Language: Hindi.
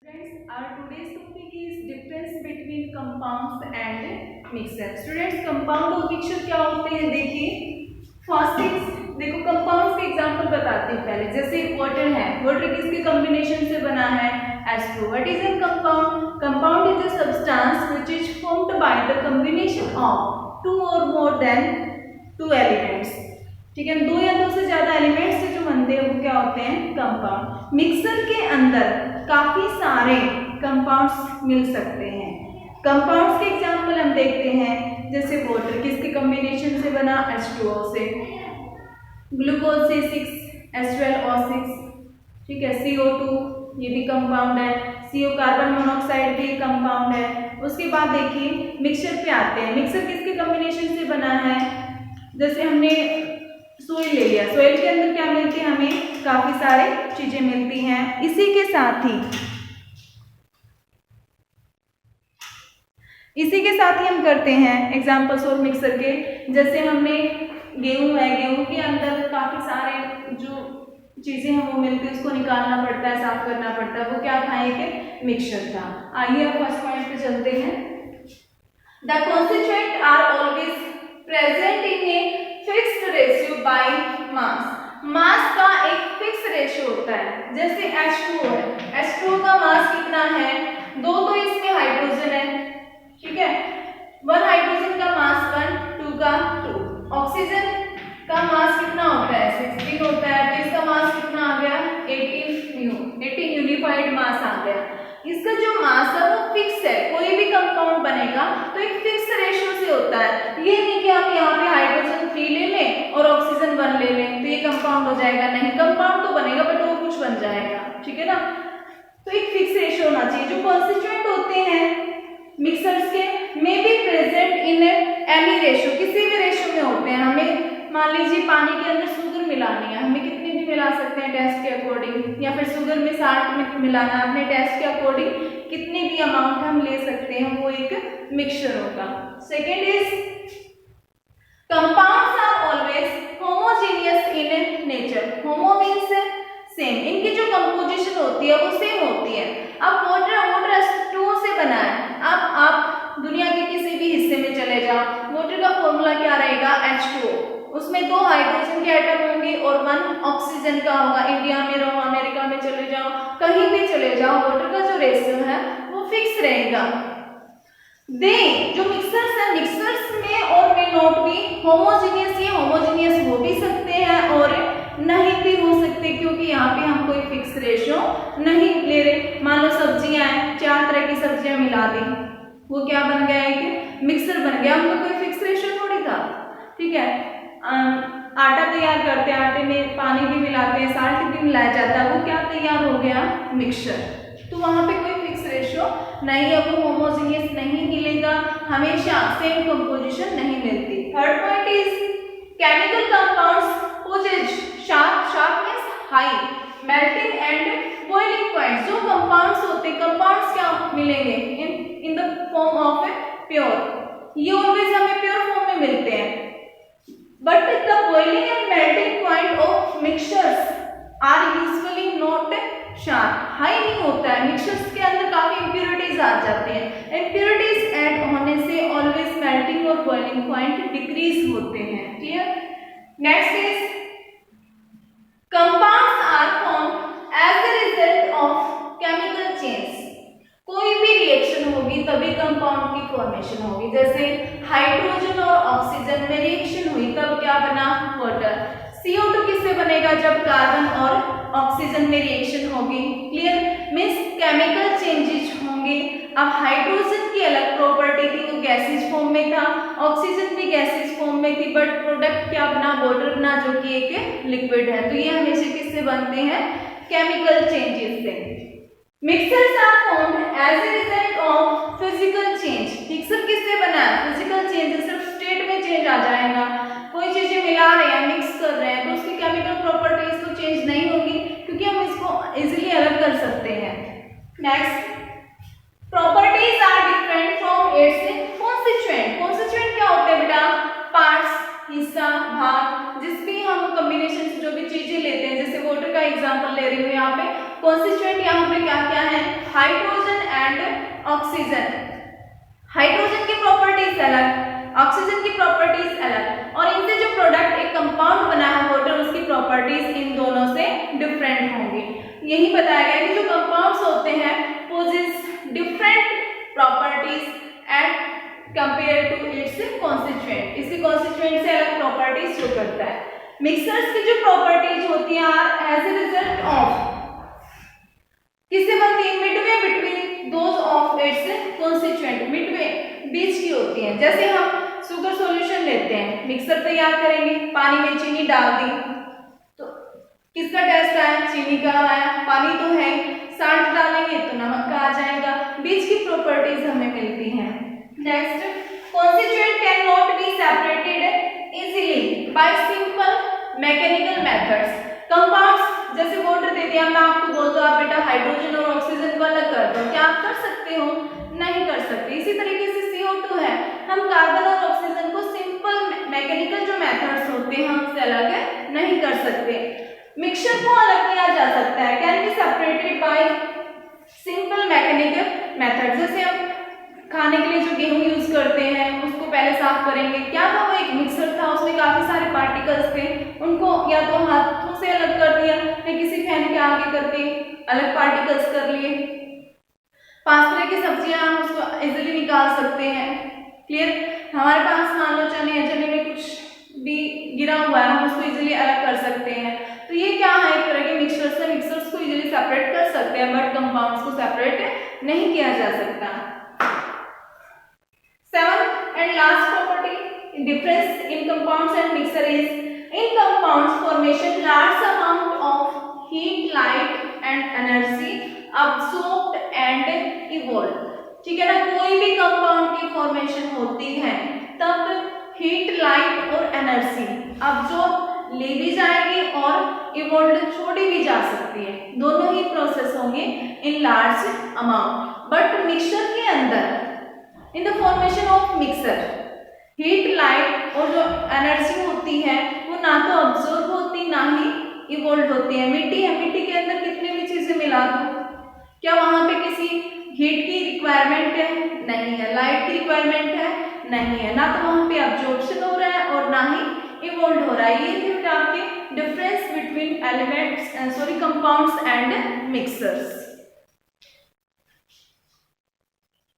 Friends, our today's topic is difference between compounds and mixture. Students, compound और mixture क्या होते हैं? देखिए, फर्स्ट थिंग्स देखो, कंपाउंड्स के एग्जांपल बताती हूँ पहले। जैसे वाटर है, वाटर किसके कॉम्बिनेशन से बना है? H2O. What is a compound? Compound is a substance which is formed by the combination of two or more than two elements. ठीक है, दो या दो से ज्यादा एलिमेंट्स से जो बनते हैं वो क्या होते हैं? कंपाउंड। मिक्सर के अंदर काफी सारे कंपाउंड्स मिल सकते हैं। कंपाउंड्स के एग्जांपल हम देखते हैं, जैसे वाटर किसके कॉम्बिनेशन से बना? H2O से। ग्लूकोज से 6H12O6, ठीक है। CO2 ये भी कंपाउंड है। CO कार्बन मोनोऑक्साइड भी कंपाउंड है। उसके बाद देखिए मिक्सचर पे आते हैं। मिक्सचर किसके कॉम्बिनेशन से बना है? जैसे हमने सोइल ले लिया, सोइल के अंदर क्या मिलती है? हमें काफी सारी चीजें मिलती हैं। इसी के साथ ही हम करते हैं एग्जांपल्स और मिक्सर के। जैसे हमने गेहूं है, गेहूं के अंदर काफी सारे जो चीजें हैं वो मिलती है, उसको निकालना पड़ता है, साफ करना पड़ता है, वो क्या था? एक मिक्सचर था। आइए अब फर्स्ट पॉइंट पे चलते हैं। The constituent are always present in a fixed ratio by mass. Mass का एक फिक्स रेशियो होता है। जैसे H2O है, H2O का मास कितना है? दो तो इसमें हाइड्रोजन है, ठीक है। वन हाइड्रोजन का मास 1, 2 का 2। ऑक्सीजन का मास कितना होता है? 16 होता है। तो इसका मास कितना आ गया? 18 यूनिफाइड मास आ गया। इसका जो मास है वो फिक्स है। कोई भी कंपाउंड बनेगा तो एक फिक्स रेशियो से होता है। ये नहीं कि हम यहाँ पे हाइड्रोजन 3 ले लें और ऑक्सीजन 1 ले लें तो ये कंपाउंड हो जाएगा। नहीं, कंपाउंड तो बनेगा बट वो कुछ बन जाएगा, ठीक है ना। तो एक फिक्स रेशियो होना चाहिए। जो कॉन्स्टिट्यूएंट होते हैं मिक्सर्स के may be present in any ratio, किसी भी रेशियो में होते हैं। हमें मान लीजिए पानी के अंदर शुगर मिलानी है, हमें कितनी भी मिला सकते हैं टेस्ट के अकॉर्डिंग, या फिर शुगर में साल्ट मिलाना है अपने टेस्ट के अकॉर्डिंग, कितनी भी अमाउंट हम ले सकते हैं, वो एक मिक्सचर होगा। Second is compounds are always homogeneous in nature. Homo means same, इनकी जो कंपोजिशन होती है वो सेम होती है। अब वाटर H2O से बना है। अब आप दुनिया के किसी भी हिस्से में चले जाओ, वाटर का फॉर्मूला क्या रहेगा? H2O। उसमें 2 हाइड्रोजन के एटम होंगे और 1 ऑक्सीजन का होगा। इंडिया में रहो, अमेरिका में चले जाओ, कहीं भी चले जाओ, वाटर का जो रेशियो है वो फिक्स रहेगा। जो मिक्सर्स है, मिक्सर्स में और मे नॉट बी होमोजेनियस। ये होमोजेनियस हो भी सकते हैं और नहीं भी हो सकते, क्योंकि यहाँ पे हम कोई फिक्स रेशियो नहीं ले रहे। मान लो सब्जियां हैं, 4 तरह की सब्जियां मिला दी, वो क्या बन गया? एक मिक्सर बन गया। हमको कोई फिक्स रेशियो थोड़ी था, ठीक है। आटा तैयार करते हैं, आटे में पानी भी मिलाते हैं, साल्ट भी मिलाया जाता है, वो क्या तैयार हो गया? मिक्सचर। तो वहां पे कोई फिक्स रेशियो नहीं है, वो होमोजेनियस नहीं मिलेगा, हमेशा सेम कंपोजिशन नहीं मिलती। Third point is chemical compounds possess sharp means high melting and boiling point. जो कंपाउंड्स होते हैं, कंपाउंड्स क्या मिलेंगे? In the form of pure. ये ऑलवेज हमें प्योर फॉर्म में मिलते हैं। But the boiling and melting point of mixtures are usually not sharp. High नहीं होता है। मिक्सचर्स के अंदर काफी इम्प्योरिटीज आ जाते हैं। इम्प्योरिटीज ऐड होने से ऑलवेज मेल्टिंग और बॉइलिंग पॉइंट डिक्रीज होते हैं। Clear? Next is compounds are formed as a result of chemical change. कोई भी रिएक्शन होगी तभी कंपाउंड की फॉर्मेशन होगी। जैसे हाइड्रोजन और ऑक्सीजन में रिएक्शन हुई तब क्या बना? वाटर। CO2 किससे बनेगा? जब कार्बन और ऑक्सीजन में रिएक्शन होगी। क्लियर? मींस केमिकल चेंजेस होंगे। अब हाइड्रोजन की अलग प्रॉपर्टी थी, वो गैसेज फॉर्म में था, ऑक्सीजन भी गैसेज फॉर्म में थी, बट प्रोडक्ट क्या बना? वाटर बना, जो कि एक लिक्विड है। तो ये हमेशा किससे बनते हैं? केमिकल चेंजेस से। Mixtures are formed as a result of physical change. Mixture किससे बना है? Physical change. सिर्फ स्टेट में चेंज आ जाएगा। कोई चीजें मिला रहे हैं, मिक्स कर रहे हैं, तो उसकी केमिकल प्रॉपर्टीज तो चेंज नहीं होगी, क्योंकि हम इसको इजीली अलग कर सकते हैं। Next, properties are different from its constituent. Constituent क्या होते हैं बेटा? पार्ट्स, हिस्सा, भाग। जिस भी हम कॉम्बिनेशन से जो भी चीजें लेते हैं, जैसे वाटर का एग्जांपल ले रही हूँ यहाँ पे, कॉन्स्टिट्यूएंट यहाँ पे क्या क्या है? Hydrogen and oxygen. हाइड्रोजन की प्रॉपर्टीज अलग, ऑक्सीजन की प्रॉपर्टीज अलग, और इनसे जो प्रोडक्ट एक कंपाउंड बना है वाटर, उसकी प्रॉपर्टीज इन दोनों से डिफरेंट होंगी। यही बताया गया कि जो कंपाउंड्स होते हैं possess different properties at compare to its constituent, इसके कॉन्स्टिट्यूएंट से अलग प्रॉपर्टीज शो करता है। मिक्सर्स की जो प्रॉपर्टीज होती हैं are as a result of, किससे बनती है, midway between those of its constituent, midway बीच की होती है। जैसे हम शुगर सॉल्यूशन लेते हैं, मिक्सर तैयार करेंगे, पानी में चीनी डाल दी तो किसका टेस्ट आया, चीनी का आया, पानी तो है, साल्ट डालेंगे तो नमक का आ जाएगा, बीच की प्रॉपर्टीज हमें मिलती हैं। Next, constituent can not be separated easily bye simple mechanical methods. Compounds जैसे वाटर दे दिया, मैं आपको बोल दूं आप बेटा हाइड्रोजन और ऑक्सीजन को अलग कर दो, क्या आप कर सकते हो, नहीं कर सकते। इसी तरीके से CO2 है, हम कार्बन और ऑक्सीजन को सिंपल मैकेनिकल जो मेथड्स होते हैं हमसे अलग नहीं कर सकते। मिक्सचर को अलग किया जा सकता है, can be separated by simple mechanical method. जैसे हम खाने के लिए जो गेहूं यूज करते हैं उसको पहले साफ करेंगे, क्या था वो एक मिक्सर था, उसमें काफी सारे पार्टिकल्स थे, उनको या तो हाथों से अलग कर दिया या किसी फैन के आगे करके अलग पार्टिकल्स कर लिए। 5 तरह की सब्जियां हम उसको इजीली निकाल सकते हैं, क्लियर। हमारे पास मान लो चने हैं, चने में कुछ भी गिरा हुआ है, हम उसको इजीली अलग कर सकते हैं। तो ये क्या है, एक तरह के मिक्सचर्स है, मिक्सचर्स को इजीली सेपरेट कर सकते हैं बट कंपाउंड्स को सेपरेट नहीं किया जा सकता। 7th and last property difference in compounds and mixture is, in compounds formation large amount of heat, light and energy absorbed and evolved। ठीक है ना, कोई भी कंपाउंड की फॉर्मेशन होती है तब हीट, लाइट और एनर्जी अब्सॉर्ब ले भी जाएगी और इवोल्व छोड़ी भी जा सकती है, दोनों ही प्रोसेस होंगे in large amount. But mixture के अंदर in the formation of mixer heat, light और जो एनर्जी होती है वो ना तो अब्सॉर्ब होती ना ही इवोल्व होती है। मिट्टी है, मिट्टी के अंदर कितनी भी चीजें मिला दो, क्या वहां पे किसी हीट की रिक्वायरमेंट है, नहीं है, लाइट की रिक्वायरमेंट है, नहीं है, ना तो वहां पे अब्जॉर्प्शन हो रहा है और ना ही इवोल्व हो रहा है। ये थे आपके difference between elements compounds and mixers.